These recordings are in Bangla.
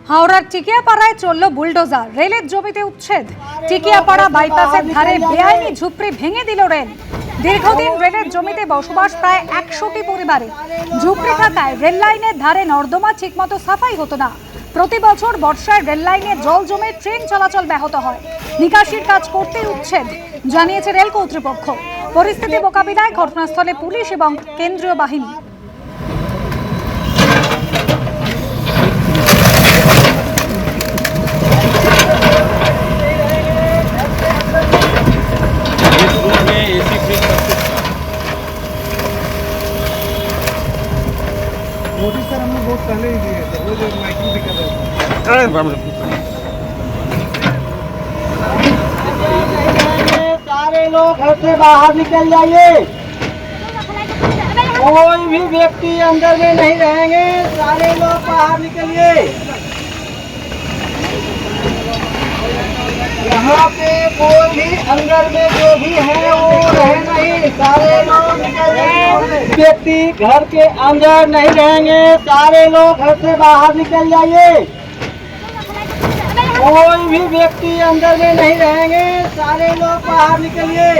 হাওড়ার টিকিয়াপাড়ায় চলল বুলডোজার, রেলের জমিতে উচ্ছেদ। টিকিয়াপাড়া বাইপাসের ধারে বেআইনি ঝুপড়ি ভেঙে দিল রেল। দীর্ঘদিন রেলের জমিতে বসবাস প্রায় 100টি পরিবারে। ঝুপড়ি থাকায় রেল লাইনের ধারে নর্দমা ঠিকমতো সাফাই হতো না। প্রতি বছর বর্ষায় রেল লাইনে জল জমে ট্রেন চলাচল ব্যাহত হয়। নিকাশির কাজ করতেই উচ্ছেদ, জানিয়েছে রেল কর্তৃপক্ষ। পরিস্থিতি মোকাবিলায় ঘটনাস্থলে পুলিশ এবং কেন্দ্রীয় বাহিনী। नोटिस सर हमने बहुत पहले ही दिए थे, वो जो माइकिंग भी कर रहे थे। सारे लोग घर से बाहर निकल जाइए, कोई भी व्यक्ति अंदर में नहीं रहेंगे, सारे लोग बाहर निकलिए। यहाँ पे कोई भी अंदर में जो भी है वो रहे नहीं, सारे लोग निकल जाइए। व्यक्ति घर के अंदर नहीं रहेंगे, सारे लोग घर से बाहर निकल जाइए। कोई भी व्यक्ति अंदर में नहीं रहेंगे, सारे लोग बाहर निकलिए।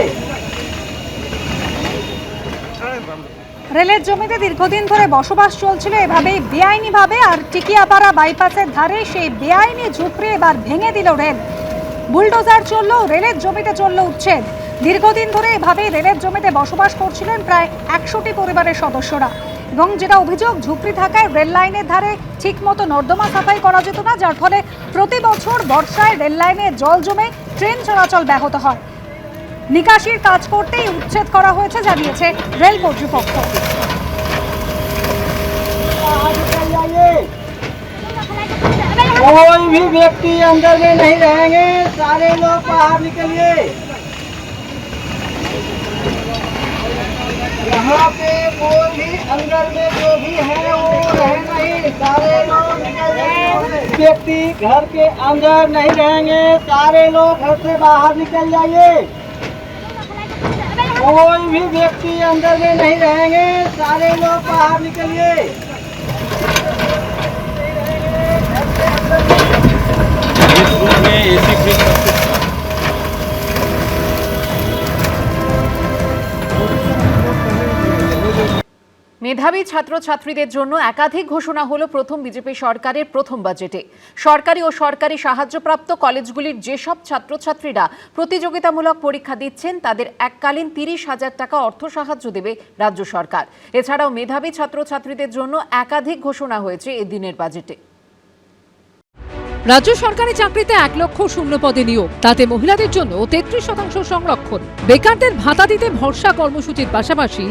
রেলের জমিতে দীর্ঘদিন ধরে বসবাস চলছিল এভাবেই বেআইনিভাবে, আর টিকিয়াপাড়া বাইপাসের ধারে সেই বেআইনি ঝুপড়ি এবার ভেঙে দিল রেল। বুলডোজার চলল, রেলের জমিতে চলল উচ্ছেদ। দীর্ঘদিন ধরে এভাবেই রেলের জমিতে বসবাস করছিলেন প্রায় 100টি পরিবারের সদস্যরা। এবং যেটা অভিযোগ, ঝুপড়ি থাকায় রেল লাইনের ধারে ঠিকমতো নর্দমা সাফাই করা যেত না, যার ফলে প্রতি বছর বর্ষায় রেল লাইনে জল জমে ট্রেন চলাচল ব্যাহত হয়। নিকাশির কাজ করতেই উচ্ছেদ করা হয়েছে, জানিয়েছে রেল কর্তৃপক্ষ। कोई भी व्यक्ति अंदर में नहीं रहेंगे, सारे लोग बाहर निकलिए। यहाँ पे कोई भी अंदर में जो भी है वो रहे नहीं, सारे लोग निकल जाइए। व्यक्ति घर के अंदर नहीं रहेंगे, सारे लोग घर से बाहर निकल जाइए। कोई भी व्यक्ति अंदर में नहीं रहेंगे, सारे लोग बाहर निकलिए। মেধাবী ছাত্রছাত্রীদের জন্য একাধিক ঘোষণা হলো প্রথম বিজেপি সরকারের প্রথম বাজেটে। সরকারি ও সরকারি সাহায্যপ্রাপ্ত কলেজগুলির যেসব ছাত্রছাত্রীরা প্রতিযোগিতামূলক পরীক্ষা দিচ্ছেন তাদের এককালীন 30,000 টাকা অর্থ সাহায্য দেবে রাজ্য সরকার। এছাড়াও মেধাবী ছাত্রছাত্রীদের জন্য একাধিক ঘোষণা হয়েছে এদিনের বাজেটে। রাজ্য সরকারি চাকরিতে 1 লক্ষ শূন্য পদে নিয়োগ, তাতে মহিলাদের জন্য 33% সংরক্ষণ। বেকারদের ভাতা দিতে ভরসা কর্মসূচির পাশাপাশি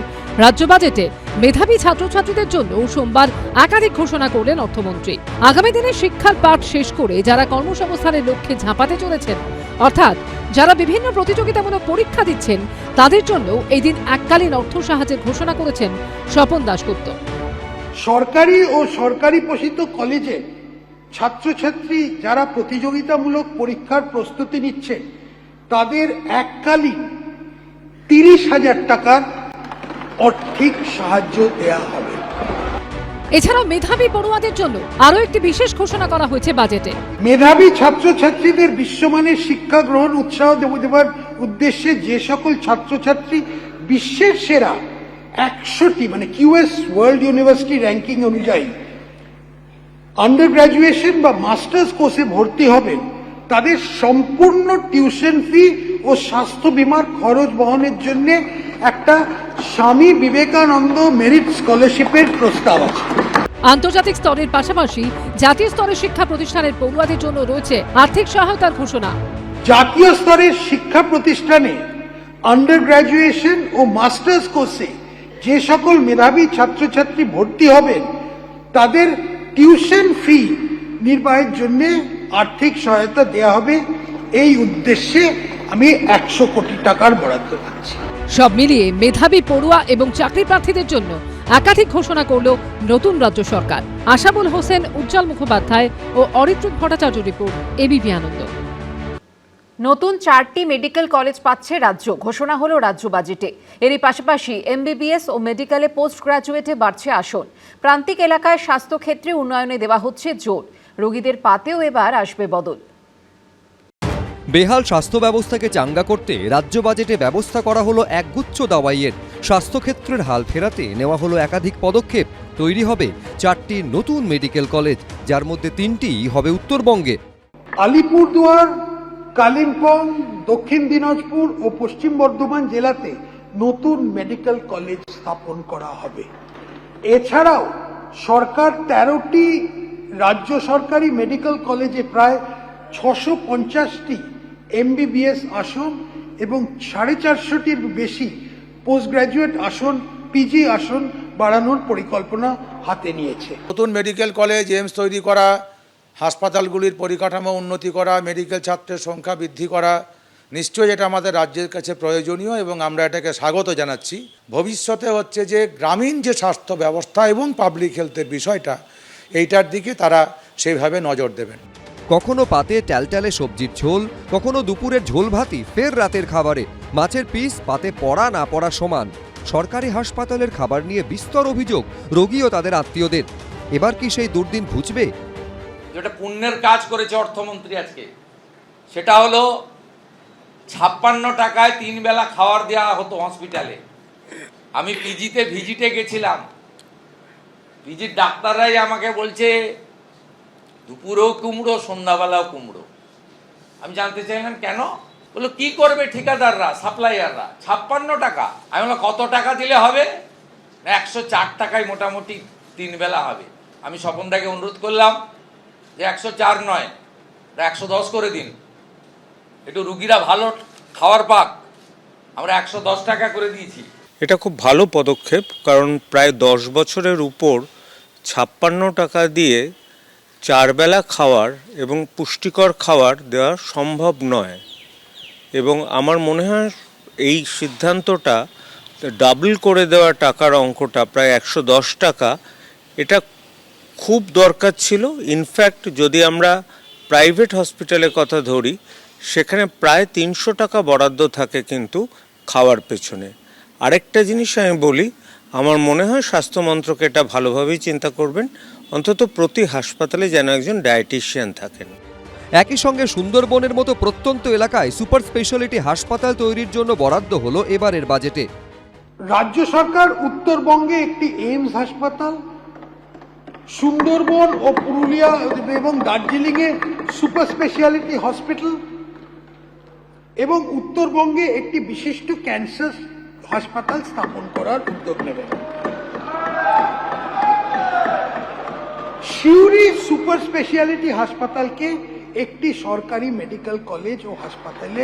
রাজ্য বাজেটে মেধাবী ছাত্রছাত্রীদের জন্য সোমবার একাধিক ঘোষণা করলেন অর্থমন্ত্রী। আগামী দিনে শিক্ষার পাঠ শেষ করে যারা কর্মসংস্থানের লক্ষ্যে ঝাঁপাতে চলেছেন, অর্থাৎ যারা বিভিন্ন প্রতিযোগিতামূলক পরীক্ষা দিচ্ছেন, তাদের জন্য এই দিন এককালীন অর্থ সাহায্যের ঘোষণা করেছেন স্বপন দাশগুপ্ত। সরকারি ও সরকারি পোষিত কলেজে ছাত্রছাত্রী যারা প্রতিযোগিতামূলক পরীক্ষার প্রস্তুতি নিচ্ছেন তাদের এককালীন 30,000 টাকার আর্থিক সাহায্য দেওয়া হবে। এছাড়াও মেধাবী পড়ুয়াদের জন্য আরও একটি বিশেষ ঘোষণা করা হয়েছে বাজেটে। মেধাবী ছাত্রছাত্রীদের বিশ্বমানের শিক্ষা গ্রহণ উৎসাহ দেওয়ার উদ্দেশ্যে যে সকল ছাত্রছাত্রী বিশ্বের সেরা 100টি মানে QS ওয়ার্ল্ড ইউনিভার্সিটি র্যাঙ্কিং অনুযায়ী আন্ডার গ্র্যাজুয়েশন বা মাস্টার্স কোর্সে ভর্তি হবেন, তাদের সম্পূর্ণ টিউশন ফি ও স্বাস্থ্য বীমার খরচ বহনের জন্য একটা স্বামী বিবেকানন্দ মেরিট স্কলারশিপের প্রস্তাব আছে। আন্তর্জাতিক স্তরের পাশাপাশি জাতীয় স্তরের শিক্ষা প্রতিষ্ঠানের পড়ুয়াদের জন্য রয়েছে আর্থিক সহায়তার ঘোষণা। জাতীয় স্তরের শিক্ষা প্রতিষ্ঠানে আন্ডার গ্র্যাজুয়েশন ও মাস্টার্স কোর্সে যে সকল মেধাবী ছাত্রছাত্রী ভর্তি হবেন তাদের টিউশন ফি নির্বাহের জন্য আর্থিক সহায়তা দেওয়া হবে। এই উদ্দেশ্যে আমি 100 কোটি টাকার বরাদ্দ দিচ্ছি। সব মিলিয়ে মেধাবী পড়ুয়া এবং চাকরি প্রার্থীদের জন্য একাধিক ঘোষণা করল নতুন রাজ্য সরকার। আশাবুল হোসেন, উজ্জ্বল মুখোপাধ্যায় ও অরিত্রুত ভট্টাচার্য রিপোর্ট, এবিপি আনন্দ। নতুন 4টি মেডিকেল কলেজ পাচ্ছে রাজ্য, ঘোষণা হলো রাজ্য বাজেটে। এরই পাশাপাশি MBBS ও মেডিকেলে পোস্ট গ্রাজুয়েটে বাড়ছে আসন। প্রান্তিক এলাকায় স্বাস্থ্যক্ষেত্রে উন্নয়নে দেওয়া হচ্ছে জোর। রোগীদের পাতেও এবার আসবে বদল। বেহাল স্বাস্থ্য ব্যবস্থাকে চাঙ্গা করতে রাজ্য বাজেটে ব্যবস্থা করা হলো একগুচ্ছ দাওয়াইয়ের। স্বাস্থ্যক্ষেত্রের হাল ফেরাতে নেওয়া হলো একাধিক পদক্ষেপ। তৈরি হবে 4টি নতুন মেডিকেল কলেজ, যার মধ্যে 3টি হবে উত্তরবঙ্গে। আলিপুরদুয়ার, কালিম্পং, দক্ষিণ দিনাজপুর ও পশ্চিম বর্ধমান জেলাতে নতুন মেডিকেল কলেজ স্থাপন করা হবে। এছাড়াও সরকার 13টি রাজ্য সরকারি মেডিকেল কলেজে প্রায় 650টি MBBS আসন এবং 450টির বেশি পোস্ট গ্রাজুয়েট আসন, PG আসন বাড়ানোর পরিকল্পনা হাতে নিয়েছে। নতুন মেডিকেল কলেজ, এইমস তৈরি করা, হাসপাতালগুলির পরিকাঠামো উন্নতি করা, মেডিকেল ছাত্রের সংখ্যা বৃদ্ধি করা, নিশ্চয়ই এটা আমাদের রাজ্যের কাছে প্রয়োজনীয় এবং আমরা এটাকে স্বাগত জানাচ্ছি। ভবিষ্যতে হচ্ছে যে গ্রামীণ যে স্বাস্থ্য ব্যবস্থা এবং পাবলিক হেলথের বিষয়টা, এইটার দিকে তারা সেইভাবে নজর দেবেন। কখনো পাতে ট্যালট্যালে সবজির ঝোল, কখনো দুপুরের ঝোল ভাতই ফের রাতের খাবারে। মাছের পিস পাতে পড়া না পড়া সমান। সরকারি হাসপাতালের খাবার নিয়ে বিস্তর অভিযোগ রোগী ও তাদের আত্মীয়দের। এবার কি সেই দুর্দিন ঘুচবে? যেটা পুণ্যের কাজ করেছে অর্থমন্ত্রী আজকে, সেটা হলো 56 টাকায় 3 বেলা খাবার দেওয়া হতো হসপিটালে। আমি পিজিতে ভিজিটে গেছিলাম, পিজির ডাক্তাররাই আমাকে বলছে দুপুরেও কুমড়ো, সন্ধ্যাবেলাও কুমড়ো। আমি জানতে চাইলাম কেন? বললো কি করবে ঠিকাদাররা, সাপ্লাইয়াররা, 56 টাকা। আমি বললাম কত টাকা দিলে হবে? 104 টাকায় মোটামুটি 3 বেলা হবে। আমি স্বপনদাকে অনুরোধ করলাম যে 104 নয়, 110 করে দিন, একটু রুগীরা ভালো খাওয়ার পাক। আমরা 110 টাকা করে দিয়েছি। এটা খুব ভালো পদক্ষেপ, কারণ প্রায় 10 বছরের উপর 56 টাকা দিয়ে 4 বেলা খাওয়ার এবং পুষ্টিকর খাবার দেওয়া সম্ভব নয়। এবং আমার মনে হয় এই সিদ্ধান্তটা ডাবল করে দেওয়া টাকার অঙ্কটা প্রায় 110 টাকা, এটা খুব দরকার ছিল। ইনফ্যাক্ট যদি আমরা প্রাইভেট হসপিটালের কথা ধরি, সেখানে প্রায় 300 টাকা বরাদ্দ থাকে কিন্তু খাওয়ার পেছনে। আরেকটা জিনিস আমি বলি, আমার মনে হয় স্বাস্থ্য মন্ত্রক এটা ভালোভাবেই চিন্তা করবেন, অন্তত প্রতি হাসপাতালে যেন একজন ডায়েটিশিয়ান থাকেন। একই সঙ্গে সুন্দরবনের মতো প্রত্যন্ত এলাকায় সুপার স্পেশালিটি হাসপাতাল তৈরির জন্য বরাদ্দ হলো এবারের বাজেটে। রাজ্য সরকার উত্তরবঙ্গে একটি এইমস হাসপাতাল, সুন্দরবন ও পুরুলিয়া এবং দার্জিলিংয়ে সুপার স্পেশালিটি হসপিটাল এবং উত্তরবঙ্গে একটি বিশিষ্ট ক্যান্সার হাসপাতাল স্থাপন করার উদ্যোগ নেবেন। সিউড়ি সুপার স্পেশালিটি হাসপাতালকে একটি সরকারি মেডিকেল কলেজ ও হাসপাতালে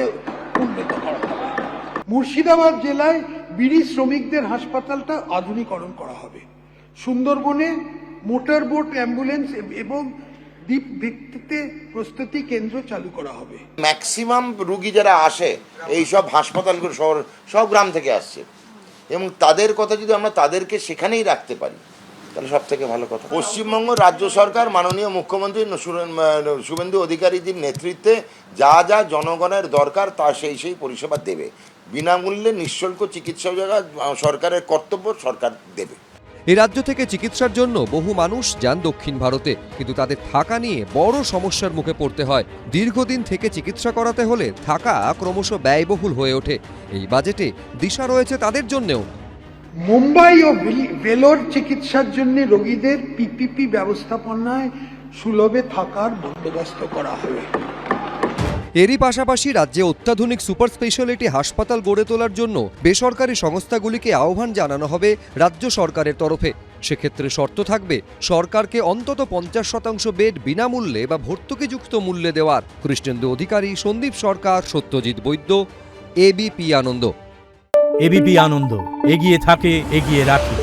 উন্নীত করা হবে। মুর্শিদাবাদ জেলায় বিড়ি শ্রমিকদের হাসপাতালটা আধুনিকরণ করা হবে। সুন্দরবনে মোটর বোট, অ্যাম্বুলেন্স এবং দ্বীপ ভিত্তিতে প্রস্তুতি কেন্দ্র চালু করা হবে। ম্যাক্সিমাম রুগী যারা আসে এই সব হাসপাতালগুলো সব গ্রাম থেকে আসছে, এবং তাদের কথা যদি আমরা তাদেরকে সেখানেই রাখতে পারি তাহলে সব থেকে ভালো কথা। পশ্চিমবঙ্গ রাজ্য সরকার মাননীয় মুখ্যমন্ত্রী শুভেন্দু অধিকারীজির নেতৃত্বে যা যা জনগণের দরকার তা সেই পরিষেবা দেবে। বিনামূল্যে নিঃশুল্ক চিকিৎসা সরকারের কর্তব্য, সরকার দেবে। এই রাজ্য থেকে চিকিৎসার জন্য বহু মানুষ যান দক্ষিণ ভারতে, কিন্তু তাদের থাকা নিয়ে বড় সমস্যার মুখে পড়তে হয়। দীর্ঘদিন থেকে চিকিৎসা করাতে হলে থাকা ক্রমশ ব্যয়বহুল হয়ে ওঠে। এই বাজেটে দিশা রয়েছে তাদের জন্যও। মুম্বাই ও ভেলোর চিকিৎসার জন্য রোগীদের PPP ব্যবস্থাপনায় সুলভে থাকার বন্দোবস্ত করা হবে। এরই পাশাপাশি রাজ্যে অত্যাধুনিক সুপার স্পেশালিটি হাসপাতাল গড়ে তোলার জন্য বেসরকারি সংস্থাগুলিকে আহ্বান জানানো হবে রাজ্য সরকারের তরফে। সেক্ষেত্রে শর্ত থাকবে সরকারকে অন্তত 50% বেড বিনামূল্যে বা ভর্তুকিযুক্ত মূল্যে দেওয়ার। কৃষ্ণেন্দু অধিকারী, সন্দীপ সরকার, সত্যজিৎ বৈদ্য, ABP আনন্দ। ABP আনন্দ, এগিয়ে থাকে, এগিয়ে রাখে।